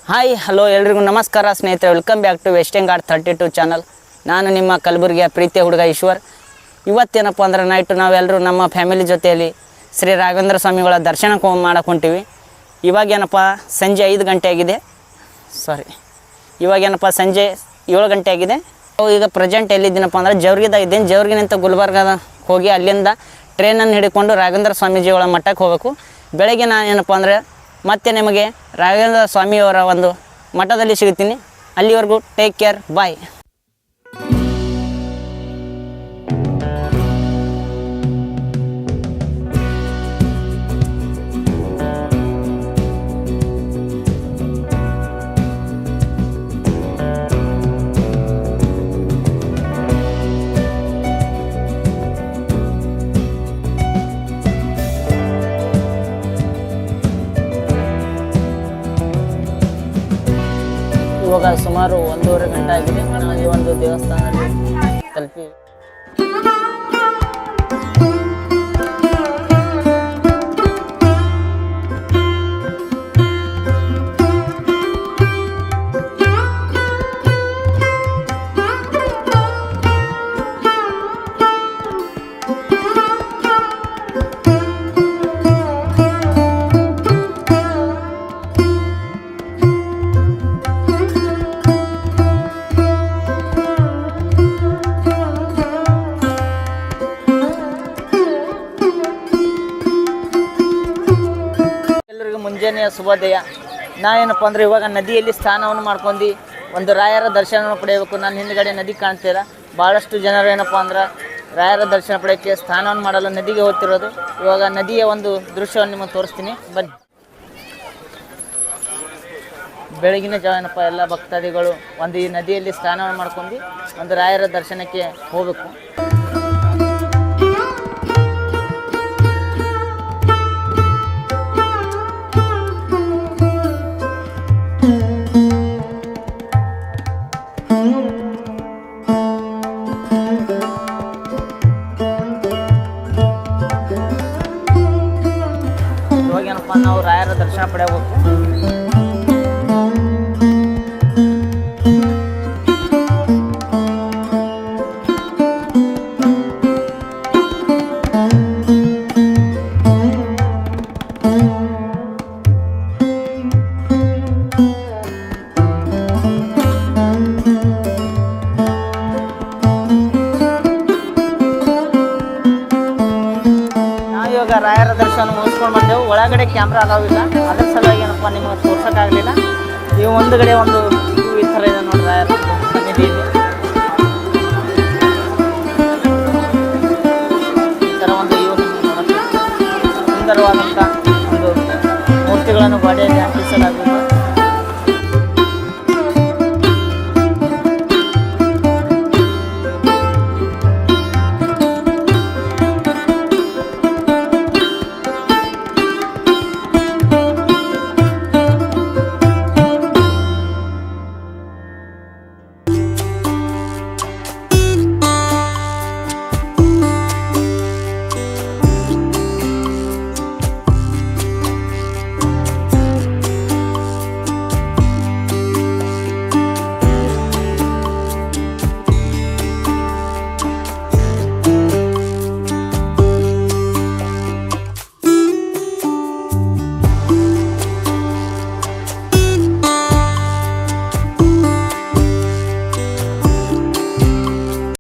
Hi hello ಎಲ್ರಿಗೂ ನಮಸ್ಕಾರ ಸ್ನೇಹಿತರೆ, welcome back to vesting guard 32 channel. ನಾನು ನಿಮ್ಮ ಕಲಬುರಗಿಯ ಪ್ರೀತಿಯ ಹುಡುಗ ಈಶ್ವರ್. ಇವತ್ತೇನಪ್ಪ ಅಂದ್ರೆ ನೈಟು ನಾವೆಲ್ಲರೂ ನಮ್ಮ ಫ್ಯಾಮಿಲಿ ಜೊತೆಯಲ್ಲಿ ಶ್ರೀ ರಾಘವೇಂದ್ರ ಸ್ವಾಮಿಗಳ ದರ್ಶನಕ್ಕೆ ಮಾಡಕ್ಕೆ ಹೊಂಟೀವಿ. ಇವಾಗೇನಪ್ಪ ಸಂಜೆ 5 ಗಂಟೆ ಆಗಿದೆ. ಇವಾಗೇನಪ್ಪ ಸಂಜೆ 7 ಗಂಟೆ ಆಗಿದೆ. ಈಗ ಪ್ರೆಸೆಂಟ್ ಎಲ್ಲಿದ್ದೀನಪ್ಪ ಅಂದ್ರೆ ಜವ್ರಿಗಿದಾಗ ಇದ್ದೀನಿ. ಜವ್ರಿಗಿನಿಂದ ಗುಲ್ಬರ್ಗದ ಹೋಗಿ ಅಲ್ಲಿಂದ ಟ್ರೈನನ್ನು ಹಿಡ್ಕೊಂಡು ರಾಘವೇಂದ್ರ ಸ್ವಾಮೀಜಿಗಳ ಮಠಕ್ಕೆ ಹೋಗಬೇಕು. ಬೆಳಗ್ಗೆ ನಾನೇನಪ್ಪ ಅಂದರೆ ಮತ್ತೆ ನಿಮಗೆ ರಾಘವೇಂದ್ರ ಸ್ವಾಮಿಯವರ ಒಂದು ಮಠದಲ್ಲಿ ಸಿಗ್ತೀನಿ. ಅಲ್ಲಿವರೆಗೂ ಟೇಕ್ ಕೇರ್, ಬಾಯ್. ಇವಾಗ ಸುಮಾರು 1:30 ಗಂಟೆ ಆಗಿದೆ. ನಾವು ಈ ಒಂದು ದೇವಸ್ಥಾನದಲ್ಲಿ ತಲುಪಿ ಮುಂಜಾನೆಯ ಶುಭೋದಯ. ನಾವೇನಪ್ಪ ಅಂದರೆ ಇವಾಗ ನದಿಯಲ್ಲಿ ಸ್ನಾನವನ್ನು ಮಾಡ್ಕೊಂಡು ಒಂದು ರಾಯರ ದರ್ಶನವನ್ನು ಪಡೆಯಬೇಕು. ನಾನು ಹಿಂದ್ಗಡೆ ನದಿ ಕಾಣ್ತೀರ, ಭಾಳಷ್ಟು ಜನರು ಏನಪ್ಪ ಅಂದ್ರೆ ರಾಯರ ದರ್ಶನ ಪಡೆಯೋಕ್ಕೆ ಸ್ನಾನವನ್ನು ಮಾಡಲು ನದಿಗೆ ಹೋಗ್ತಿರೋದು. ಇವಾಗ ನದಿಯ ಒಂದು ದೃಶ್ಯವನ್ನು ನಿಮಗೆ ತೋರಿಸ್ತೀನಿ, ಬನ್ನಿ. ಬೆಳಗಿನ ಜಾವ ಏನಪ್ಪ ಎಲ್ಲ ಭಕ್ತಾದಿಗಳು ಒಂದು ಈ ನದಿಯಲ್ಲಿ ಸ್ನಾನವನ್ನು ಮಾಡ್ಕೊಂಡು ಒಂದು ರಾಯರ ದರ್ಶನಕ್ಕೆ ಹೋಗಬೇಕು. ಇವಾಗೇನಪ್ಪ ನಾವು ರಾಯರ ದರ್ಶನ ಪಡೆಯಬೇಕು. ಇವಾಗ ರಾಯರ ದರ್ಶನ ಮುಗಿಸ್ಕೊಂಡು ಬಂದೆವು. ಒಳಗಡೆ ಕ್ಯಾಮ್ರಾ ಅದಾವಿಲ್ಲ, ಅದ್ರ ಸಲುವಾಗಿ ಏನಪ್ಪ ನಿಮಗೆ ತೋರ್ಸೋಕ್ಕಾಗಲಿಲ್ಲ. ಈ ಒಂದುಗಡೆ ಒಂದು ಈ ಥರ ಇದೆ ನೋಡಿ ರಾಯರ ಸನ್ನಿಧಿ ಇದೆ. ಈ ಥರ ಒಂದು ಸುಂದರವಾದಂಥ ಒಂದು ಮೂರ್ತಿಗಳನ್ನು ಗೋಡೆಯಲ್ಲಿ ಅಂಟಿಸಲಾಗಿದೆ.